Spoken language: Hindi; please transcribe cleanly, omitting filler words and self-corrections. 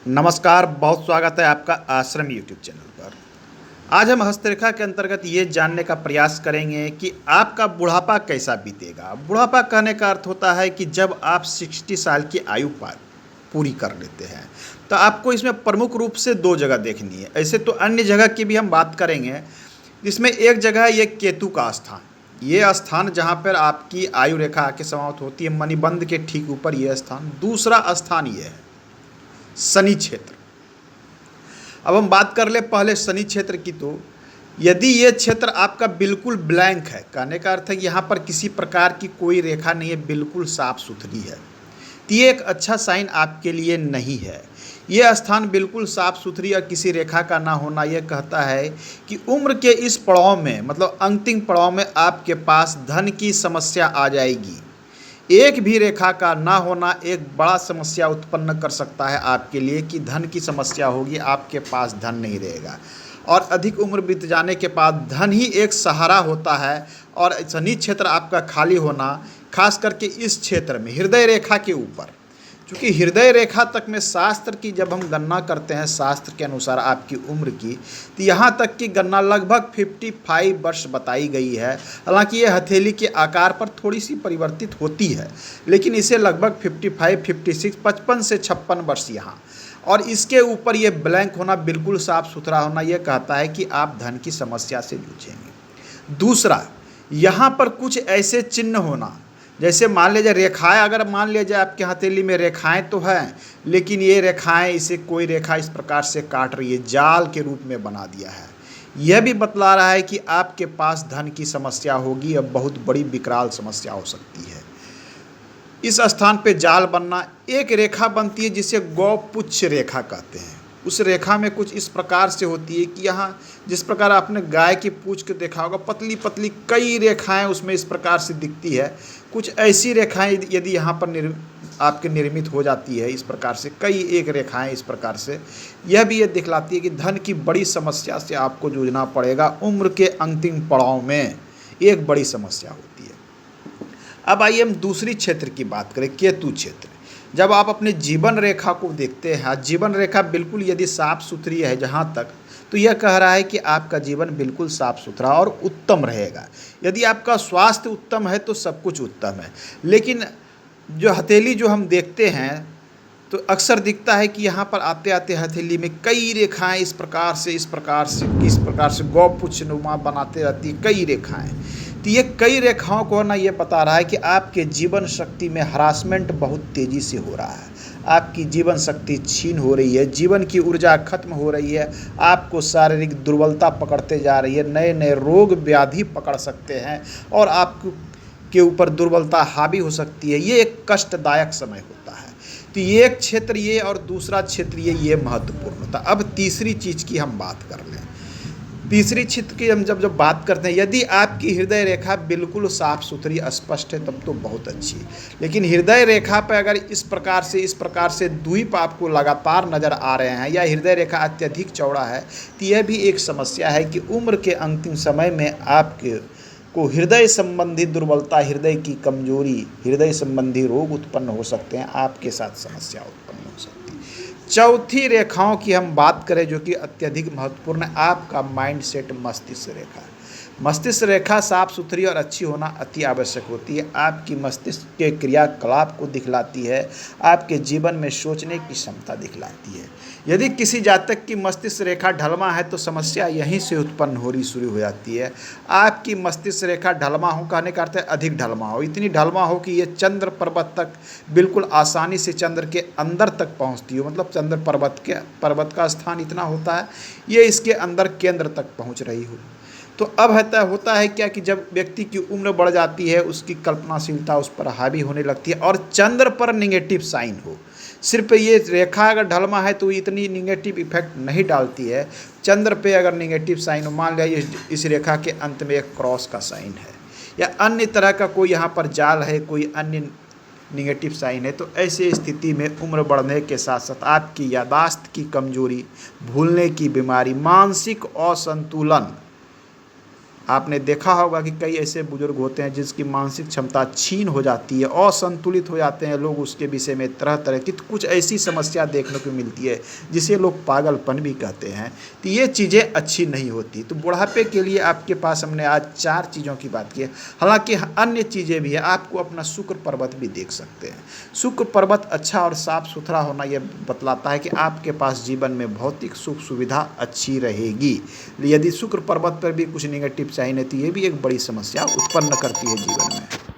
नमस्कार, बहुत स्वागत है आपका आश्रम यूट्यूब चैनल पर। आज हम हस्तरेखा के अंतर्गत ये जानने का प्रयास करेंगे कि आपका बुढ़ापा कैसा बीतेगा। बुढ़ापा कहने का अर्थ होता है कि जब आप 60 साल की आयु पार पूरी कर लेते हैं, तो आपको इसमें प्रमुख रूप से दो जगह देखनी है। ऐसे तो अन्य जगह की भी हम बात करेंगे, जिसमें एक जगह है ये केतु का स्थान। ये स्थान जहाँ पर आपकी आयु रेखा आके समाप्त होती है, मणिबंध के ठीक ऊपर ये स्थान। दूसरा स्थान ये है शनि क्षेत्र। अब हम बात कर ले पहले शनि क्षेत्र की। तो यदि ये क्षेत्र आपका बिल्कुल ब्लैंक है, कहने का अर्थ है यहाँ पर किसी प्रकार की कोई रेखा नहीं है, बिल्कुल साफ सुथरी है, तो ये एक अच्छा साइन आपके लिए नहीं है। ये स्थान बिल्कुल साफ सुथरी और किसी रेखा का ना होना यह कहता है कि उम्र के इस पड़ाव में, मतलब अंतिम पड़ाव में, आपके पास धन की समस्या आ जाएगी। एक भी रेखा का ना होना एक बड़ा समस्या उत्पन्न कर सकता है आपके लिए कि धन की समस्या होगी, आपके पास धन नहीं रहेगा। और अधिक उम्र बीत जाने के बाद धन ही एक सहारा होता है। और शनि क्षेत्र आपका खाली होना, खास करके इस क्षेत्र में हृदय रेखा के ऊपर, क्योंकि हृदय रेखा तक में शास्त्र की जब हम गणना करते हैं, शास्त्र के अनुसार आपकी उम्र की, तो यहाँ तक की गणना लगभग 55 वर्ष बताई गई है। हालांकि ये हथेली के आकार पर थोड़ी सी परिवर्तित होती है, लेकिन इसे लगभग 55, 56, 55 से 56 वर्ष यहाँ। और इसके ऊपर ये ब्लैंक होना, बिल्कुल साफ सुथरा होना, यह कहता है कि आप धन की समस्या से जूझेंगे। दूसरा, यहाँ पर कुछ ऐसे चिन्ह होना, जैसे मान लीजिए रेखाएं, अगर मान लीजिए आपके हथेली में रेखाएं तो हैं, लेकिन ये रेखाएं, इसे कोई रेखा इस प्रकार से काट रही है, जाल के रूप में बना दिया है, यह भी बतला रहा है कि आपके पास धन की समस्या होगी, अब बहुत बड़ी विकराल समस्या हो सकती है। इस स्थान पे जाल बनना, एक रेखा बनती है जिसे गौपुच्छ रेखा कहते हैं। उस रेखा में कुछ इस प्रकार से होती है कि यहाँ जिस प्रकार आपने गाय की पूंछ के देखा होगा, पतली पतली कई रेखाएं उसमें इस प्रकार से दिखती है। कुछ ऐसी रेखाएं यदि यहाँ पर आपके निर्मित हो जाती है, इस प्रकार से कई एक रेखाएं इस प्रकार से, यह भी ये दिखलाती है कि धन की बड़ी समस्या से आपको जूझना पड़ेगा। उम्र के अंतिम पड़ाव में एक बड़ी समस्या होती है। अब आइए हम दूसरी क्षेत्र की बात करें, केतु क्षेत्र। जब आप अपने जीवन रेखा को देखते हैं, जीवन रेखा बिल्कुल यदि साफ सुथरी है जहाँ तक, तो यह कह रहा है कि आपका जीवन बिल्कुल साफ सुथरा और उत्तम रहेगा। यदि आपका स्वास्थ्य उत्तम है तो सब कुछ उत्तम है। लेकिन जो हथेली जो हम देखते हैं, तो अक्सर दिखता है कि यहाँ पर आते आते हथेली में कई रेखाएं इस प्रकार से गौपुच्छ नुमा बनाते रहती है, कई रेखाएं। तो ये कई रेखाओं को ना, ये बता रहा है कि आपके जीवन शक्ति में हरासमेंट बहुत तेज़ी से हो रहा है, आपकी जीवन शक्ति छीन हो रही है, जीवन की ऊर्जा खत्म हो रही है, आपको शारीरिक दुर्बलता पकड़ते जा रही है, नए नए रोग व्याधि पकड़ सकते हैं और आपको के ऊपर दुर्बलता हावी हो सकती है। ये एक कष्टदायक समय होता है। तो ये एक क्षेत्र ये, और दूसरा क्षेत्र ये महत्वपूर्ण होता है। अब तीसरी चीज़ की हम बात कर लें। तीसरी क्षेत्र की हम जब बात करते हैं, यदि आपकी हृदय रेखा बिल्कुल साफ सुथरी स्पष्ट है तब तो बहुत अच्छी है। लेकिन हृदय रेखा पर अगर इस प्रकार से द्वीप आपको लगातार नज़र आ रहे हैं, या हृदय रेखा अत्यधिक चौड़ा है, तो यह भी एक समस्या है कि उम्र के अंतिम समय में आपके को हृदय संबंधी दुर्बलता, हृदय की कमजोरी, हृदय संबंधी रोग उत्पन्न हो सकते हैं, आपके साथ समस्या उत्पन्न हो सकती है। चौथी रेखाओं की हम बात करें जो कि अत्यधिक महत्वपूर्ण है, आपका माइंड सेट, मस्तिष्क रेखा। मस्तिष्क रेखा साफ सुथरी और अच्छी होना अति आवश्यक होती है। आपकी मस्तिष्क के क्रियाकलाप को दिखलाती है, आपके जीवन में सोचने की क्षमता दिखलाती है। यदि किसी जातक की मस्तिष्क रेखा ढलमा है तो समस्या यहीं से उत्पन्न होनी शुरू हो जाती है। आपकी मस्तिष्क रेखा ढलमा हो, कहने का अर्थ है अधिक ढलमा हो, इतनी ढलमा हो कि ये चंद्र पर्वत तक बिल्कुल आसानी से चंद्र के अंदर तक पहुंचती हो, मतलब चंद्र पर्वत का स्थान इतना होता है, ये इसके अंदर केंद्र तक पहुंच रही हो। तो अब होता है क्या कि जब व्यक्ति की उम्र बढ़ जाती है, उसकी कल्पनाशीलता उस पर हावी होने लगती है, और चंद्र पर निगेटिव साइन हो। सिर्फ ये रेखा अगर ढलमा है तो इतनी निगेटिव इफेक्ट नहीं डालती है। चंद्र पे अगर निगेटिव साइन हो, मान लिया इस रेखा के अंत में एक क्रॉस का साइन है, या अन्य तरह का कोई यहाँ पर जाल है, कोई अन्य निगेटिव साइन है, तो ऐसे स्थिति में उम्र बढ़ने के साथ साथ आपकी यादाश्त की कमजोरी, भूलने की बीमारी, मानसिक असंतुलन आपने देखा होगा कि कई ऐसे बुजुर्ग होते हैं जिसकी मानसिक क्षमता क्षीण हो जाती है, असंतुलित हो जाते हैं लोग, उसके विषय में तरह तरह की कुछ ऐसी समस्या देखने को मिलती है जिसे लोग पागलपन भी कहते हैं। तो ये चीज़ें अच्छी नहीं होती। तो बुढ़ापे के लिए आपके पास हमने आज 4 चीज़ों की बात की है। हालांकि अन्य चीज़ें भी है, आपको अपना शुक्र पर्वत भी देख सकते हैं। शुक्र पर्वत अच्छा और साफ सुथरा होना यह बतलाता है कि आपके पास जीवन में भौतिक सुख सुविधा अच्छी रहेगी। यदि शुक्र पर्वत पर भी कुछ नेगेटिव चाहिए तो ये भी एक बड़ी समस्या उत्पन्न करती है जीवन में।